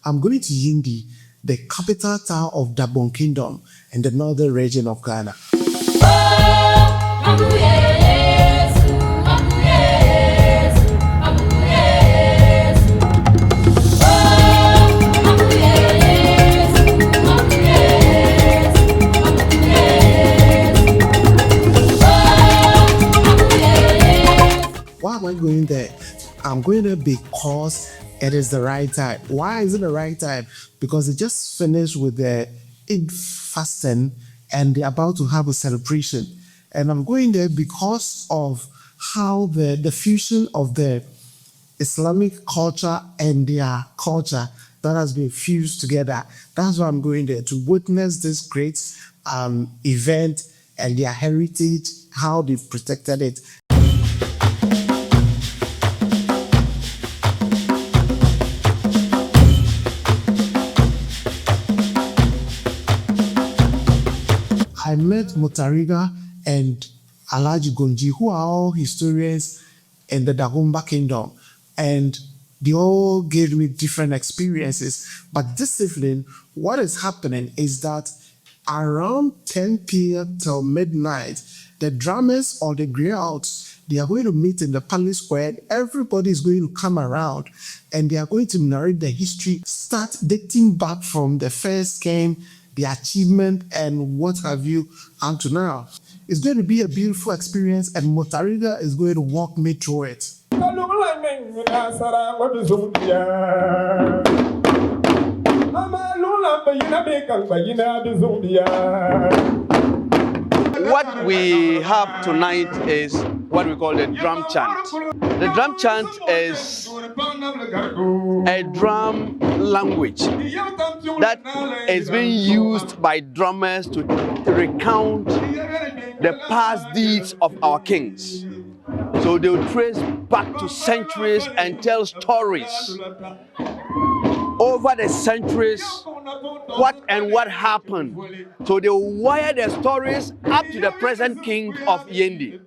I'm going to Yendi, the capital town of Dagbon Kingdom in the northern region of Ghana. Why am I going there? I'm going there because it is the right time. Why is it the right time? Because they just finished with the Eid fasting and they're about to have a celebration. And I'm going there because of how the fusion of the Islamic culture and their culture that has been fused together. That's why I'm going there, to witness this great event and their heritage, how they've protected it. I met Mutariga and Alhaji Gongji, who are all historians in the Dagbon Kingdom, and they all gave me different experiences. But this evening, what is happening is that around 10 p.m. till midnight, the drummers or the griots, they are going to meet in the palace square. Everybody is going to come around and they are going to narrate the history, start dating back from the first king, the achievement and what have you unto now. It's going to be a beautiful experience and Mutariga is going to walk me through it. What we have tonight is what we call the drum chant. The drum chant is a drum language that is being used by drummers to recount the past deeds of our kings. So they'll trace back to centuries and tell stories over the centuries, what happened. So they will wire their stories up to the present king of Yendi.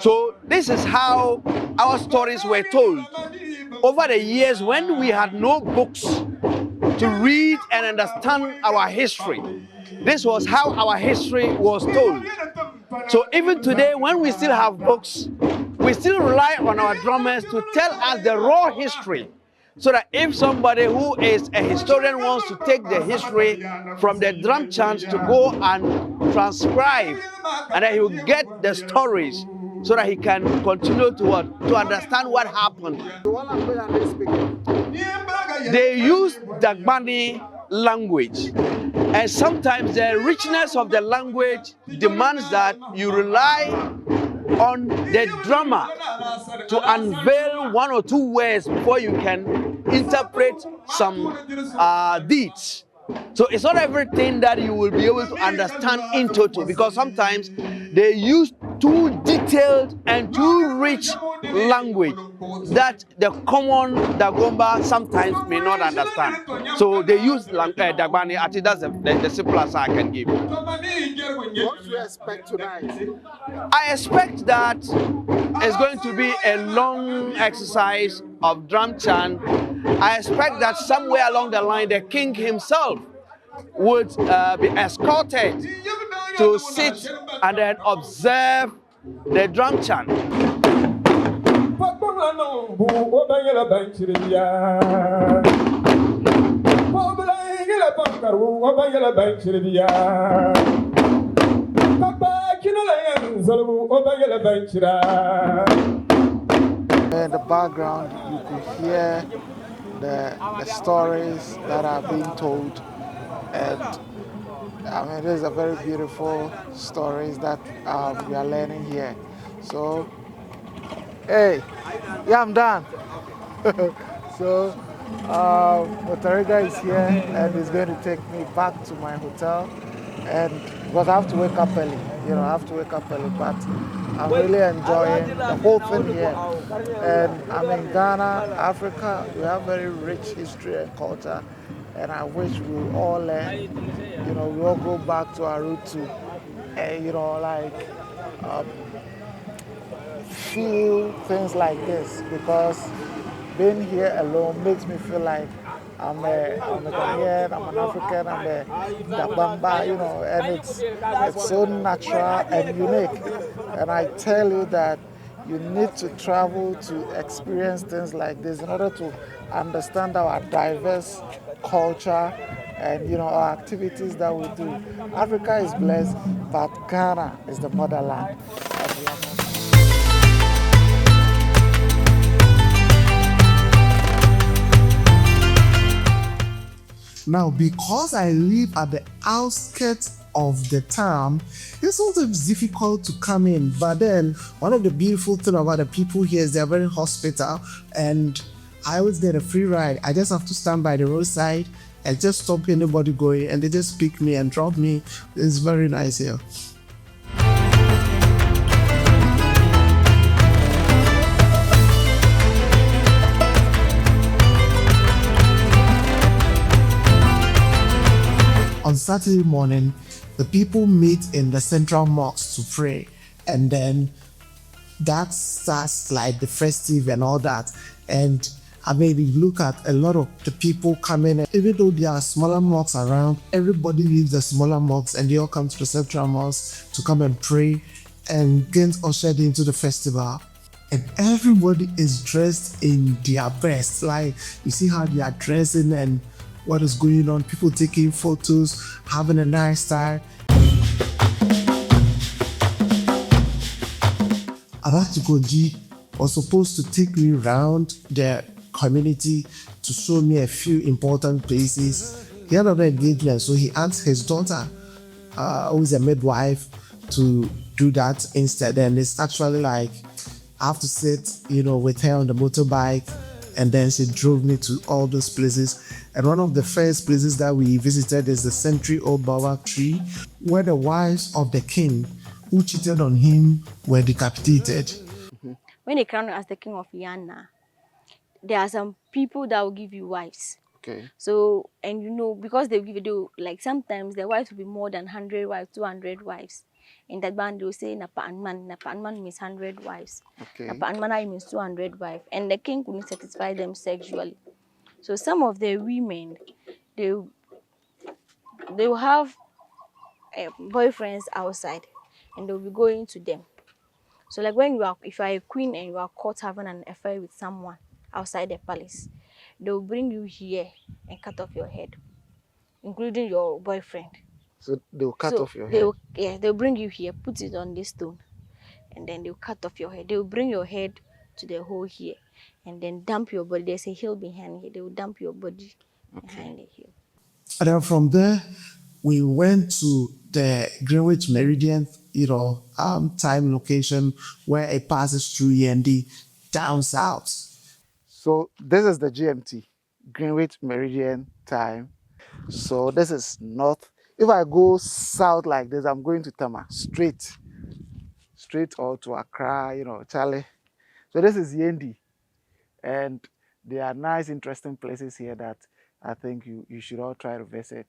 So this is how our stories were told. Over the years, when we had no books to read and understand our history, this was how our history was told. So even today, when we still have books, we still rely on our drummers to tell us the raw history, so that if somebody who is a historian wants to take the history from the drum chants to go and transcribe, and then he will get the stories so that he can continue to understand what happened. They use Dagbani language, and sometimes the richness of the language demands that you rely on the drummer to unveil one or two words before you can interpret some deeds. So it's not everything that you will be able to understand in total, because sometimes they use too detailed and too rich language that the common Dagomba sometimes may not understand. So they use Dagbani. I think that's the simplest I can give. What do you expect tonight? I expect that it's going to be a long exercise of drum chant. I expect that somewhere along the line, the king himself would be escorted to sit and then observe the drum chant. In the background, you could hear the stories that are being told, and I mean, these are very beautiful stories that we are learning here. So, hey, yeah, I'm done. So, Mutariga is here and he's going to take me back to my hotel, and because I have to wake up early, I have to wake up early, but I'm really enjoying the whole thing here. And I'm in Ghana, Africa. We have very rich history and culture, and I wish we all learn, we all go back to our root to, feel things like this, because being here alone makes me feel like I'm a Ghanaian, I'm an African, I'm a Dabamba, and it's so natural and unique. And I tell you that you need to travel to experience things like this in order to understand our diverse culture and our activities that we do. Africa is blessed, but Ghana is the motherland. Now, because I live at the outskirts of the town, it's sometimes difficult to come in. But then, one of the beautiful things about the people here is they're very hospitable, and I always get a free ride. I just have to stand by the roadside and just stop anybody going, and they just pick me and drop me. It's very nice here. On Saturday morning, the people meet in the central mosque to pray, and then that starts like the festive and all that. And I mean, if you look at a lot of the people coming, even though there are smaller mosques around, everybody leaves the smaller mosques and they all come to the central mosque to come and pray and get ushered into the festival. And everybody is dressed in their best. Like, you see how they are dressing and what is going on, people taking photos, having a nice time. Alhaji Gongji was supposed to take me around the community to show me a few important places. He had another engagement, so he asked his daughter, who is a midwife, to do that instead. And it's actually like, I have to sit, with her on the motorbike, and then she drove me to all those places. And one of the first places that we visited is the century-old baobab tree, where the wives of the king who cheated on him were decapitated. When they crown you as the king of Yana, there are some people that will give you wives. Okay. So, and because they give you, like sometimes the wives will be more than 100 wives, 200 wives. In that band, they will say Napanman means 100 wives. Okay. Napanman means 200 wives. And the king couldn't satisfy them sexually. So some of the women, they will have boyfriends outside, and they'll be going to them. So like if you are a queen and you are caught having an affair with someone outside the palace, they'll bring you here and cut off your head, including your boyfriend. So they'll cut off your head? They'll bring you here, put it on this stone, and then they'll cut off your head. They'll bring your head to the hole here, and then dump your body. There's a hill behind here. They will dump your body behind the hill. And then from there, we went to the Greenwich Meridian, time location where it passes through Yendi down south. So this is the GMT, Greenwich Meridian time. So this is north. If I go south like this, I'm going to Tama, straight or to Accra, Charlie. So this is Yendi. And there are nice, interesting places here that I think you should all try to visit.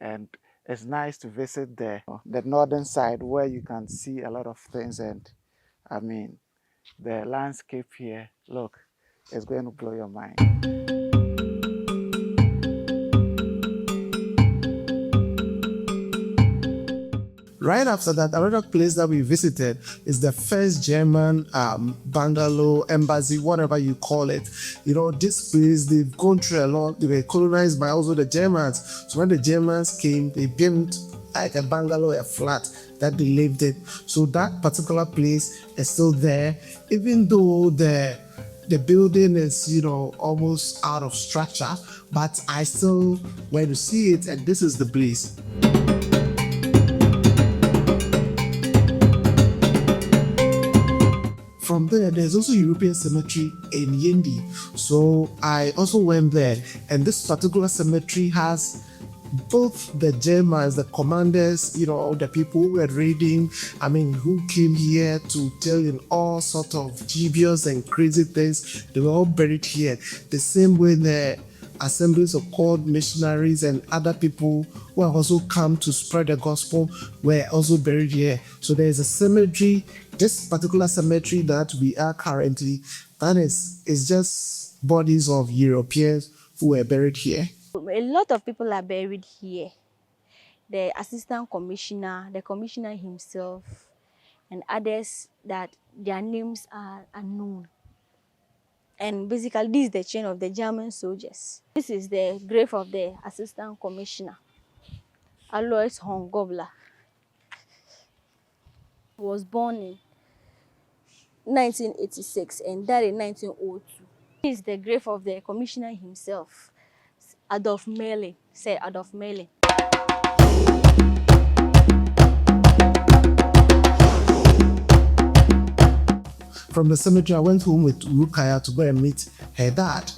And it's nice to visit the northern side where you can see a lot of things. And I mean, the landscape here, look, it's going to blow your mind. Right after that, another place that we visited is the first German bungalow, embassy, whatever you call it. This place, they've gone through a lot. They were colonized by also the Germans. So when the Germans came, they built like a bungalow, a flat that they lived in. So that particular place is still there, even though the building is, almost out of structure, but I still went to see it, and this is the place. From there, there's also European cemetery in Yendi. So I also went there, and this particular cemetery has both the Germans, the commanders, the people who were raiding, who came here to tell in all sorts of dubious and crazy things. They were all buried here. The same way the assemblies of called missionaries and other people who have also come to spread the gospel were also buried here. So there is a cemetery, this particular cemetery that we are currently, that is just bodies of Europeans who were buried here? A lot of people are buried here. The assistant commissioner, the commissioner himself, and others that their names are unknown. And basically, this is the chain of the German soldiers. This is the grave of the assistant commissioner, Alois Hongobler. He was born in 1986 and died in 1902. This is the grave of the commissioner himself, Adolf Merlin, Sir Adolf Merlin. From the cemetery, I went home with Rukaya to go and meet her dad,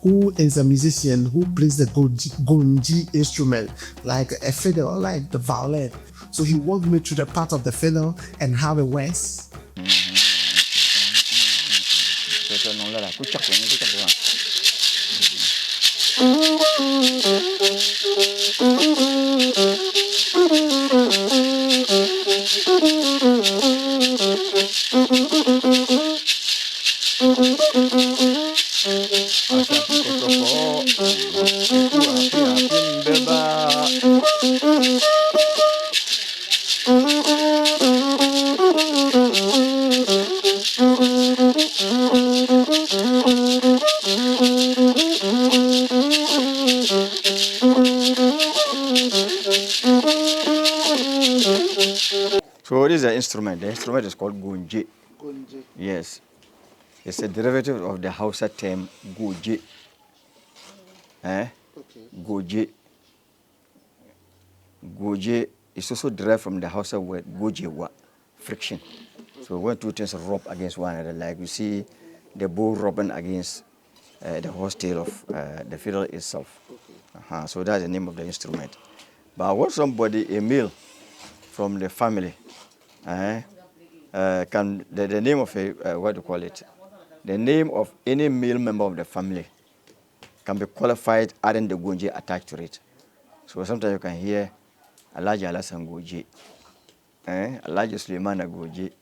who is a musician who plays the Gongji instrument, like a fiddle, like the violin. So he walked me through the part of the fiddle and how it works. So this is an instrument. The instrument is called Gongji. Gongji. Yes. It's a derivative of the Hausa term Goji. Okay. Goji. Goji is also derived from the Hausa word gojewa, friction. So when two things rub against one another, like you see the bull rubbing against the horse tail of the fiddle itself. Okay. So that's the name of the instrument. But I want somebody, a male from the family, the name of a, what do you call it? The name of any male member of the family can be qualified adding the Gongji attached to it. So sometimes you can hear Alhaji Alasan Gongji, Alhaji Suleimana Gongji,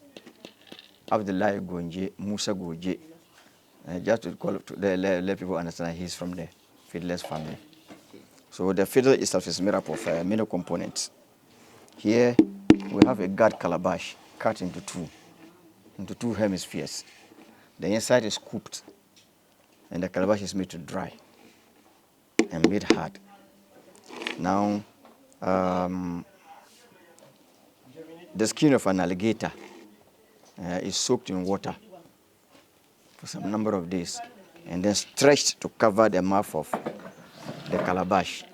Abdullah Gongji, Musa Gongji. Just to call to let people understand he's from the fiddler's family. So the fiddle itself is made up of many components. Here we have a guard calabash cut into two hemispheres. The inside is scooped, and the calabash is made to dry and made hard. Now, the skin of an alligator is soaked in water for some number of days, and then stretched to cover the mouth of the calabash.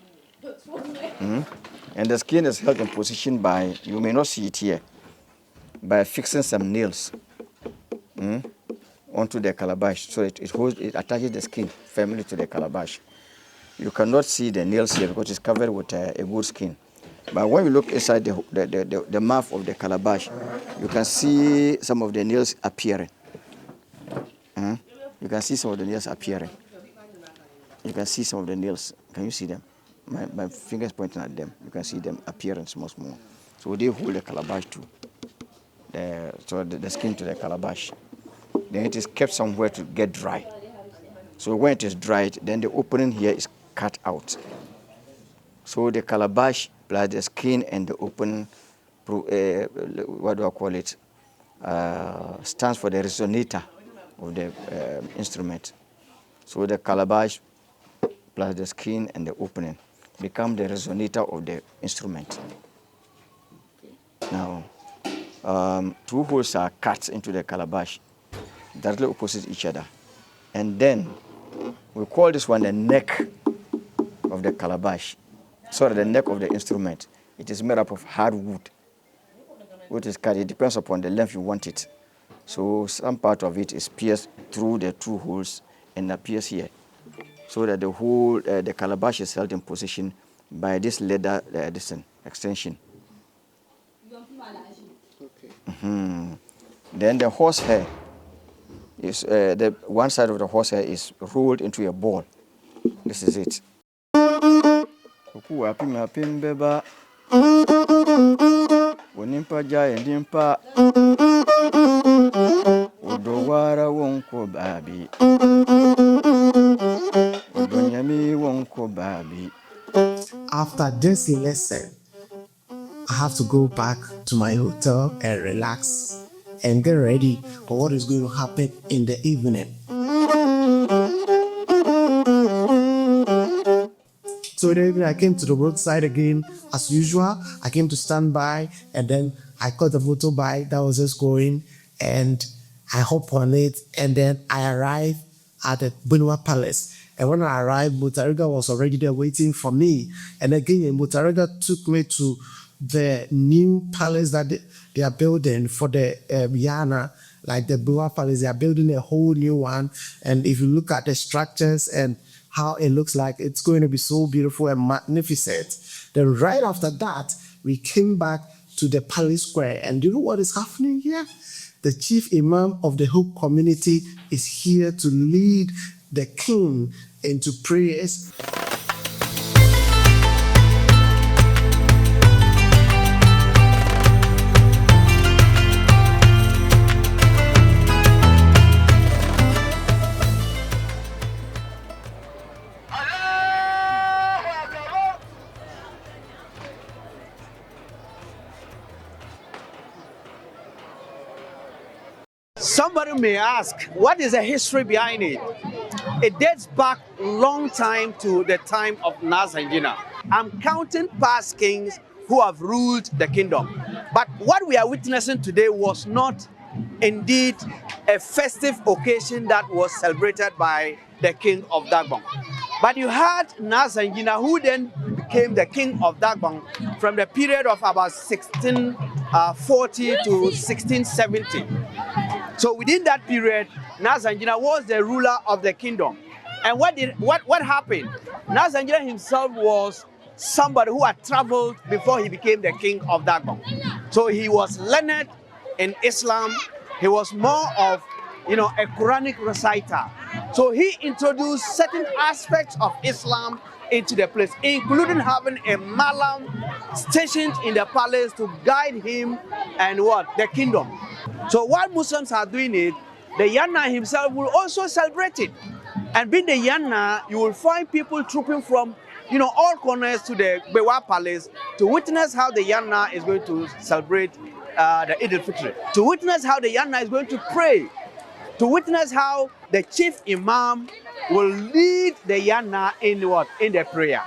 And the skin is held in position by, you may not see it here, by fixing some nails onto the calabash, so it attaches the skin firmly to the calabash. You cannot see the nails here because it's covered with a good skin. But when you look inside the mouth of the calabash, you can see some of the nails appearing. You can see some of the nails appearing. You can see some of the nails. Can you see them? My fingers pointing at them. You can see them appearing small. So they hold the calabash to the skin to the calabash. Then it is kept somewhere to get dry. So when it is dried, then the opening here is cut out. So the calabash plus the skin and the opening, what do I call it, stands for the resonator of the instrument. So the calabash plus the skin and the opening become the resonator of the instrument. Now, two holes are cut into the calabash, directly opposite each other. And then we call this one the neck of the calabash. Sorry, the neck of the instrument. It is made up of hard wood, which is cut. It depends upon the length you want it. So some part of it is pierced through the two holes and appears here, so that the whole the calabash is held in position by this leather extension. Okay. Then the horsehair is the one side of the horsehair is rolled into a ball. This is it. Udowara wonko babi. Udonya After this lesson, I have to go back to my hotel and relax and get ready for what is going to happen in the evening. So then I came to the roadside again, as usual. I came to stand by, and then I caught a motorbike that was just going, and I hopped on it, and then I arrived at the Bunua Palace. And when I arrived, Mutariga was already there waiting for me. And again, Mutariga took me to the new palace that they are building for the Yana, like the Bunua Palace. They are building a whole new one. And if you look at the structures and how it looks like, it's going to be so beautiful and magnificent. Then right after that, we came back to the palace square. And do you know what is happening here? The chief imam of the whole community is here to lead the king into prayers. Somebody may ask, what is the history behind it? It dates back long time to the time of Nazangina. I'm counting past kings who have ruled the kingdom. But what we are witnessing today was not indeed a festive occasion that was celebrated by the king of Dagbon. But you had Nazangina, who then became the king of Dagbon from the period of about 1640 to 1670. So within that period, Nazangina was the ruler of the kingdom. And what happened? Nazangina himself was somebody who had traveled before he became the king of Dagbon. So he was learned in Islam. He was more of, a Quranic reciter. So he introduced certain aspects of Islam into the place, including having a Malam stationed in the palace to guide him and the kingdom. So while Muslims are doing it, the Yana himself will also celebrate it. And being the Yana, you will find people trooping from, all corners to the Bewa Palace to witness how the Yana is going to celebrate the Eid al-Fitr, to witness how the Yana is going to pray, to witness how the chief imam will lead the Yana in the prayer.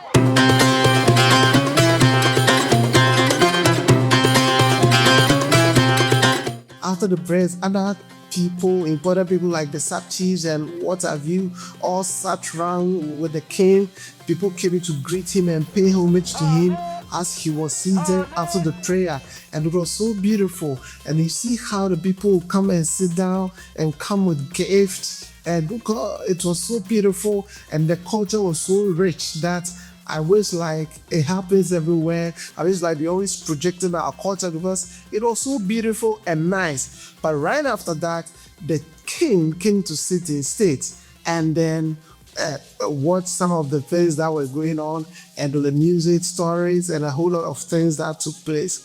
After the prayers, other people, important people like the sub-chiefs and what have you, all sat around with the king. People came in to greet him and pay homage to him as he was seated after the prayer. And it was so beautiful. And you see how the people come and sit down and come with gifts. And it was so beautiful. And the culture was so rich that I wish like it happens everywhere. I wish like they always projecting our culture because it was so beautiful and nice. But right after that, the king came to sit in state and then watch some of the things that were going on and the music stories and a whole lot of things that took place.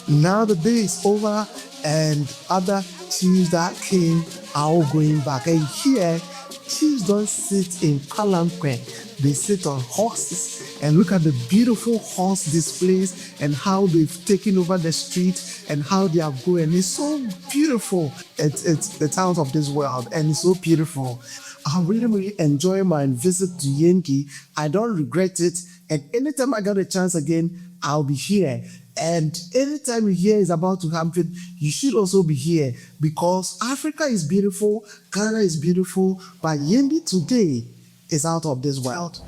Now the day is over and other chiefs that came are all going back. And here, chiefs don't sit in palanquin. They sit on horses and look at the beautiful horse displays and how they've taken over the street and how they are going. It's so beautiful. It's the towns of this world and it's so beautiful. I really enjoy my visit to Yendi. I don't regret it. And anytime I get a chance again, I'll be here. And anytime you hear is about to happen, you should also be here because Africa is beautiful, Ghana is beautiful, but Yendi today is out of this world.